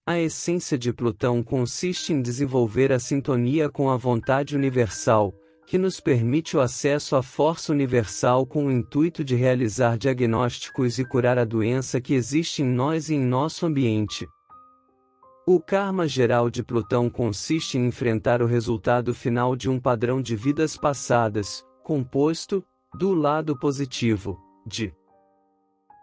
A essência de Plutão consiste em desenvolver a sintonia com a vontade universal, que nos permite o acesso à força universal com o intuito de realizar diagnósticos e curar a doença que existe em nós e em nosso ambiente. O karma geral de Plutão consiste em enfrentar o resultado final de um padrão de vidas passadas, composto, do lado positivo, de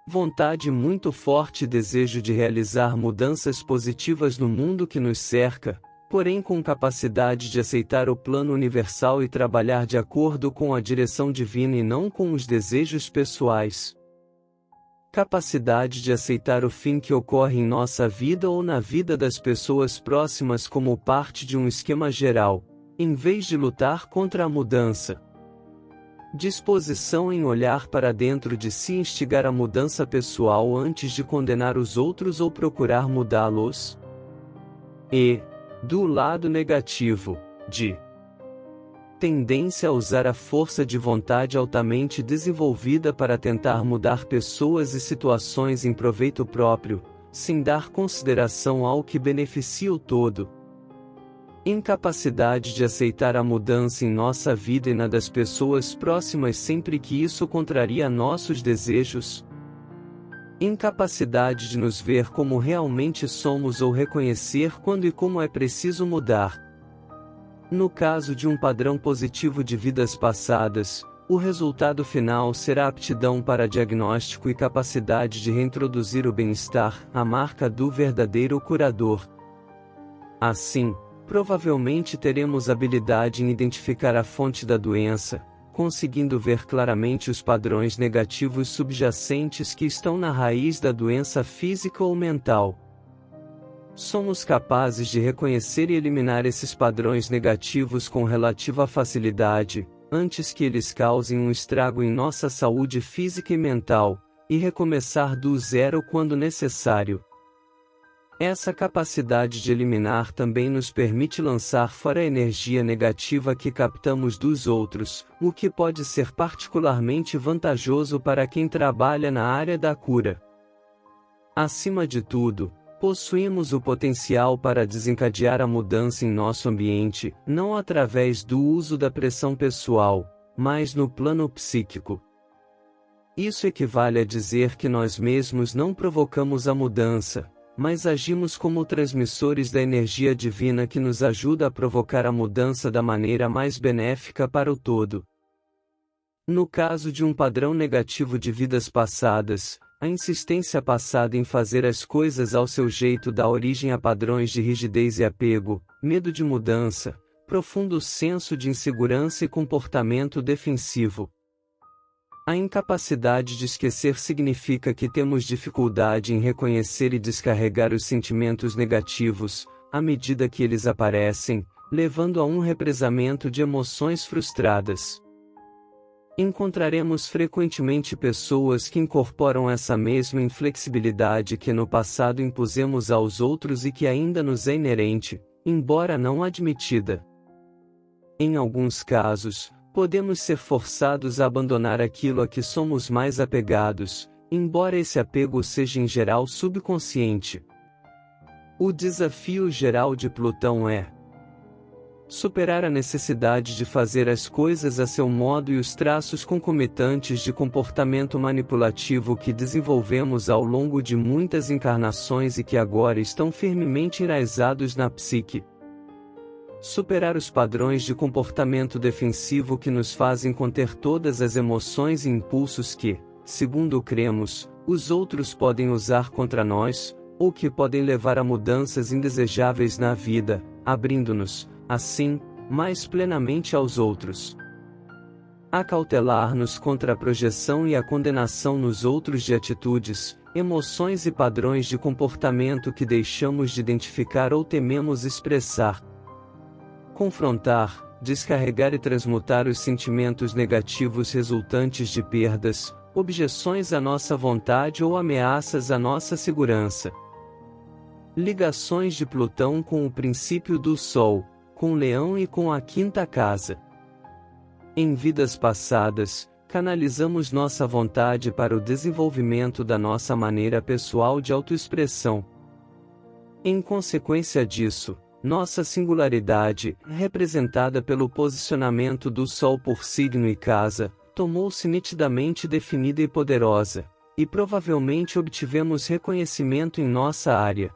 vontade muito forte e desejo de realizar mudanças positivas no mundo que nos cerca, porém com capacidade de aceitar o plano universal e trabalhar de acordo com a direção divina e não com os desejos pessoais. Capacidade de aceitar o fim que ocorre em nossa vida ou na vida das pessoas próximas como parte de um esquema geral, em vez de lutar contra a mudança. Disposição em olhar para dentro de si e instigar a mudança pessoal antes de condenar os outros ou procurar mudá-los. E, do lado negativo, de tendência a usar a força de vontade altamente desenvolvida para tentar mudar pessoas e situações em proveito próprio, sem dar consideração ao que beneficia o todo. Incapacidade de aceitar a mudança em nossa vida e na das pessoas próximas sempre que isso contraria nossos desejos. Incapacidade de nos ver como realmente somos ou reconhecer quando e como é preciso mudar. No caso de um padrão positivo de vidas passadas, o resultado final será aptidão para diagnóstico e capacidade de reintroduzir o bem-estar, a marca do verdadeiro curador. Assim, provavelmente teremos habilidade em identificar a fonte da doença, conseguindo ver claramente os padrões negativos subjacentes que estão na raiz da doença física ou mental. Somos capazes de reconhecer e eliminar esses padrões negativos com relativa facilidade, antes que eles causem um estrago em nossa saúde física e mental, e recomeçar do zero quando necessário. Essa capacidade de eliminar também nos permite lançar fora a energia negativa que captamos dos outros, o que pode ser particularmente vantajoso para quem trabalha na área da cura. Acima de tudo, possuímos o potencial para desencadear a mudança em nosso ambiente, não através do uso da pressão pessoal, mas no plano psíquico. Isso equivale a dizer que nós mesmos não provocamos a mudança, mas agimos como transmissores da energia divina que nos ajuda a provocar a mudança da maneira mais benéfica para o todo. No caso de um padrão negativo de vidas passadas, a insistência passada em fazer as coisas ao seu jeito dá origem a padrões de rigidez e apego, medo de mudança, profundo senso de insegurança e comportamento defensivo. A incapacidade de esquecer significa que temos dificuldade em reconhecer e descarregar os sentimentos negativos, à medida que eles aparecem, levando a um represamento de emoções frustradas. Encontraremos frequentemente pessoas que incorporam essa mesma inflexibilidade que no passado impusemos aos outros e que ainda nos é inerente, embora não admitida. Em alguns casos, podemos ser forçados a abandonar aquilo a que somos mais apegados, embora esse apego seja em geral subconsciente. O desafio geral de Plutão é superar a necessidade de fazer as coisas a seu modo e os traços concomitantes de comportamento manipulativo que desenvolvemos ao longo de muitas encarnações e que agora estão firmemente enraizados na psique. Superar os padrões de comportamento defensivo que nos fazem conter todas as emoções e impulsos que, segundo cremos, os outros podem usar contra nós, ou que podem levar a mudanças indesejáveis na vida, abrindo-nos, assim, mais plenamente aos outros. Acautelar-nos contra a projeção e a condenação nos outros de atitudes, emoções e padrões de comportamento que deixamos de identificar ou tememos expressar. Confrontar, descarregar e transmutar os sentimentos negativos resultantes de perdas, objeções à nossa vontade ou ameaças à nossa segurança. Ligações de Plutão com o princípio do Sol, com Leão e com a quinta casa. Em vidas passadas, canalizamos nossa vontade para o desenvolvimento da nossa maneira pessoal de autoexpressão. Em consequência disso, nossa singularidade, representada pelo posicionamento do Sol por signo e casa, tomou-se nitidamente definida e poderosa, e provavelmente obtivemos reconhecimento em nossa área.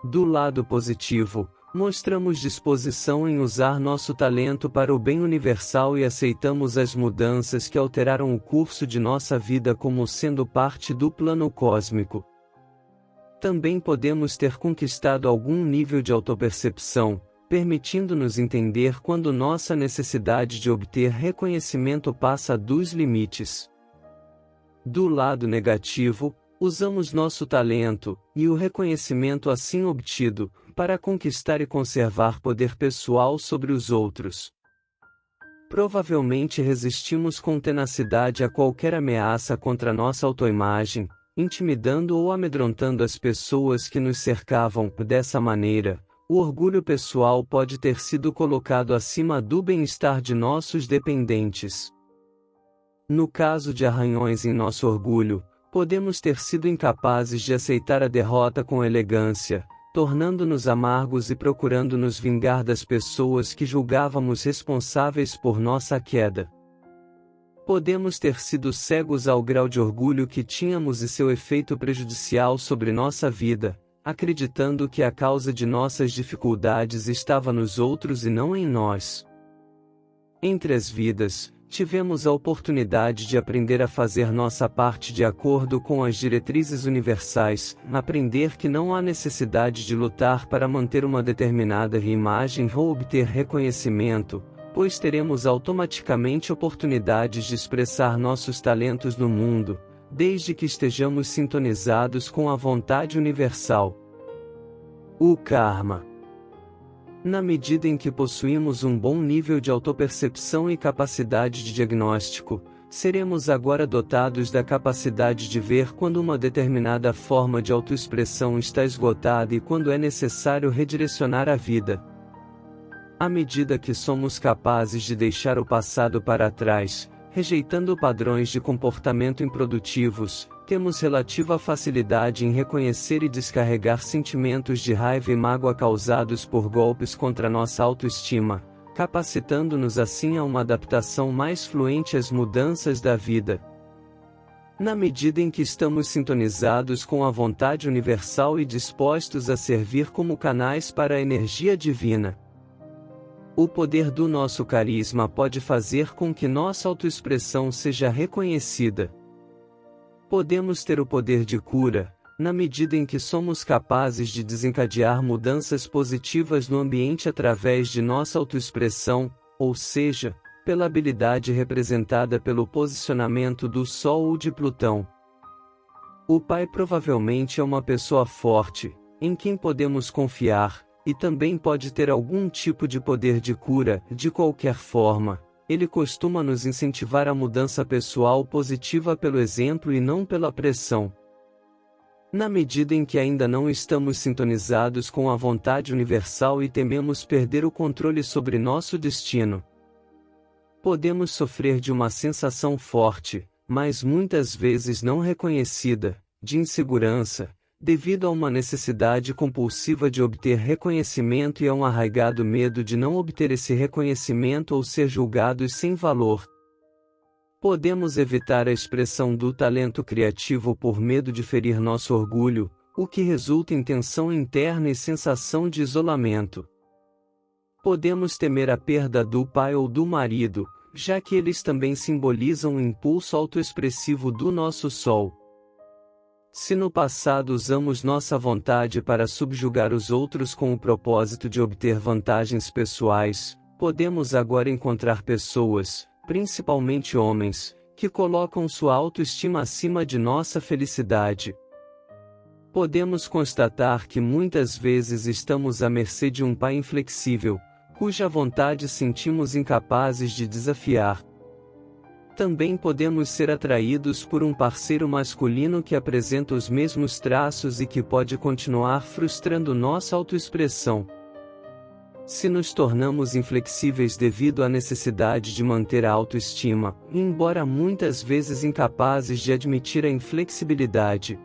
Do lado positivo, mostramos disposição em usar nosso talento para o bem universal e aceitamos as mudanças que alteraram o curso de nossa vida como sendo parte do plano cósmico. Também podemos ter conquistado algum nível de autopercepção, permitindo-nos entender quando nossa necessidade de obter reconhecimento passa dos limites. Do lado negativo, usamos nosso talento, e o reconhecimento assim obtido, para conquistar e conservar poder pessoal sobre os outros. Provavelmente resistimos com tenacidade a qualquer ameaça contra nossa autoimagem, intimidando ou amedrontando as pessoas que nos cercavam. Dessa maneira, o orgulho pessoal pode ter sido colocado acima do bem-estar de nossos dependentes. No caso de arranhões em nosso orgulho, podemos ter sido incapazes de aceitar a derrota com elegância, tornando-nos amargos e procurando nos vingar das pessoas que julgávamos responsáveis por nossa queda. Podemos ter sido cegos ao grau de orgulho que tínhamos e seu efeito prejudicial sobre nossa vida, acreditando que a causa de nossas dificuldades estava nos outros e não em nós. Entre as vidas, tivemos a oportunidade de aprender a fazer nossa parte de acordo com as diretrizes universais, aprender que não há necessidade de lutar para manter uma determinada imagem ou obter reconhecimento, pois teremos automaticamente oportunidades de expressar nossos talentos no mundo, desde que estejamos sintonizados com a vontade universal. O Karma. Na medida em que possuímos um bom nível de autopercepção e capacidade de diagnóstico, seremos agora dotados da capacidade de ver quando uma determinada forma de autoexpressão está esgotada e quando é necessário redirecionar a vida. À medida que somos capazes de deixar o passado para trás, rejeitando padrões de comportamento improdutivos, temos relativa facilidade em reconhecer e descarregar sentimentos de raiva e mágoa causados por golpes contra nossa autoestima, capacitando-nos assim a uma adaptação mais fluente às mudanças da vida. Na medida em que estamos sintonizados com a vontade universal e dispostos a servir como canais para a energia divina, o poder do nosso carisma pode fazer com que nossa autoexpressão seja reconhecida. Podemos ter o poder de cura, na medida em que somos capazes de desencadear mudanças positivas no ambiente através de nossa autoexpressão, ou seja, pela habilidade representada pelo posicionamento do Sol ou de Plutão. O Pai provavelmente é uma pessoa forte, em quem podemos confiar, e também pode ter algum tipo de poder de cura. De qualquer forma, ele costuma nos incentivar à mudança pessoal positiva pelo exemplo e não pela pressão. Na medida em que ainda não estamos sintonizados com a vontade universal e tememos perder o controle sobre nosso destino, podemos sofrer de uma sensação forte, mas muitas vezes não reconhecida, de insegurança, devido a uma necessidade compulsiva de obter reconhecimento e a um arraigado medo de não obter esse reconhecimento ou ser julgados sem valor. Podemos evitar a expressão do talento criativo por medo de ferir nosso orgulho, o que resulta em tensão interna e sensação de isolamento. Podemos temer a perda do pai ou do marido, já que eles também simbolizam o impulso autoexpressivo do nosso Sol. Se no passado usamos nossa vontade para subjugar os outros com o propósito de obter vantagens pessoais, podemos agora encontrar pessoas, principalmente homens, que colocam sua autoestima acima de nossa felicidade. Podemos constatar que muitas vezes estamos à mercê de um pai inflexível, cuja vontade sentimos incapazes de desafiar. Também podemos ser atraídos por um parceiro masculino que apresenta os mesmos traços e que pode continuar frustrando nossa autoexpressão. Se nos tornamos inflexíveis devido à necessidade de manter a autoestima, embora muitas vezes incapazes de admitir a inflexibilidade,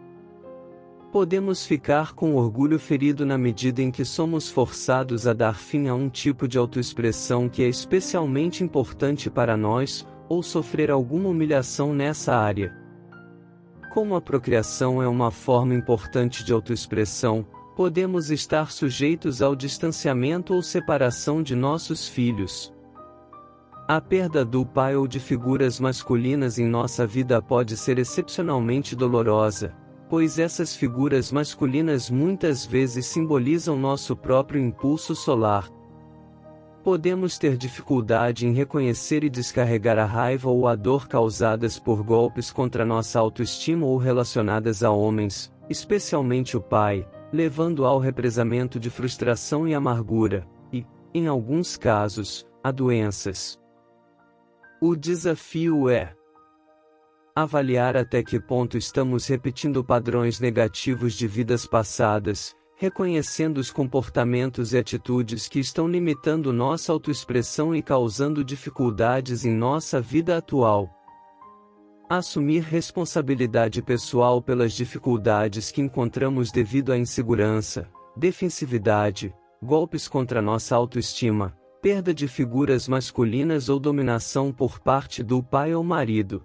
Podemos ficar com orgulho ferido na medida em que somos forçados a dar fim a um tipo de autoexpressão que é especialmente importante para nós, ou sofrer alguma humilhação nessa área. Como a procriação é uma forma importante de autoexpressão, podemos estar sujeitos ao distanciamento ou separação de nossos filhos. A perda do pai ou de figuras masculinas em nossa vida pode ser excepcionalmente dolorosa, pois essas figuras masculinas muitas vezes simbolizam nosso próprio impulso solar. Podemos ter dificuldade em reconhecer e descarregar a raiva ou a dor causadas por golpes contra nossa autoestima ou relacionadas a homens, especialmente o pai, levando ao represamento de frustração e amargura, e, em alguns casos, a doenças. O desafio é avaliar até que ponto estamos repetindo padrões negativos de vidas passadas, reconhecendo os comportamentos e atitudes que estão limitando nossa autoexpressão e causando dificuldades em nossa vida atual. Assumir responsabilidade pessoal pelas dificuldades que encontramos devido à insegurança, defensividade, golpes contra nossa autoestima, perda de figuras masculinas ou dominação por parte do pai ou marido.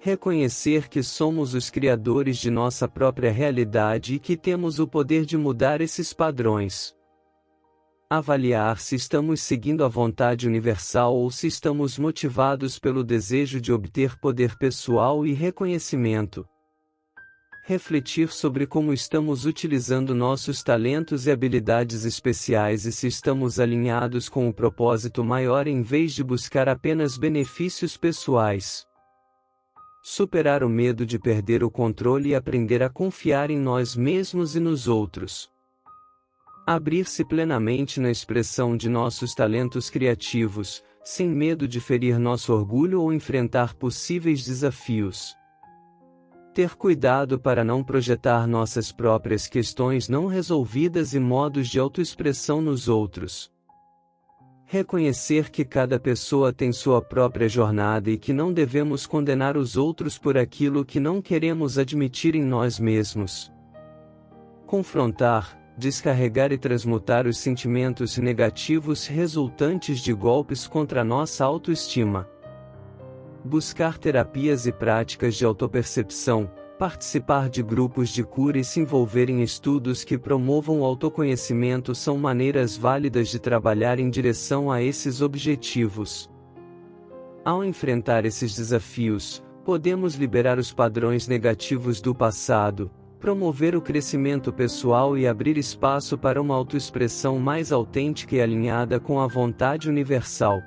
Reconhecer que somos os criadores de nossa própria realidade e que temos o poder de mudar esses padrões. Avaliar se estamos seguindo a vontade universal ou se estamos motivados pelo desejo de obter poder pessoal e reconhecimento. Refletir sobre como estamos utilizando nossos talentos e habilidades especiais e se estamos alinhados com o propósito maior em vez de buscar apenas benefícios pessoais. Superar o medo de perder o controle e aprender a confiar em nós mesmos e nos outros. Abrir-se plenamente na expressão de nossos talentos criativos, sem medo de ferir nosso orgulho ou enfrentar possíveis desafios. Ter cuidado para não projetar nossas próprias questões não resolvidas e modos de autoexpressão nos outros. Reconhecer que cada pessoa tem sua própria jornada e que não devemos condenar os outros por aquilo que não queremos admitir em nós mesmos. Confrontar, descarregar e transmutar os sentimentos negativos resultantes de golpes contra nossa autoestima. Buscar terapias e práticas de autopercepção, participar de grupos de cura e se envolver em estudos que promovam o autoconhecimento são maneiras válidas de trabalhar em direção a esses objetivos. Ao enfrentar esses desafios, podemos liberar os padrões negativos do passado, promover o crescimento pessoal e abrir espaço para uma autoexpressão mais autêntica e alinhada com a vontade universal.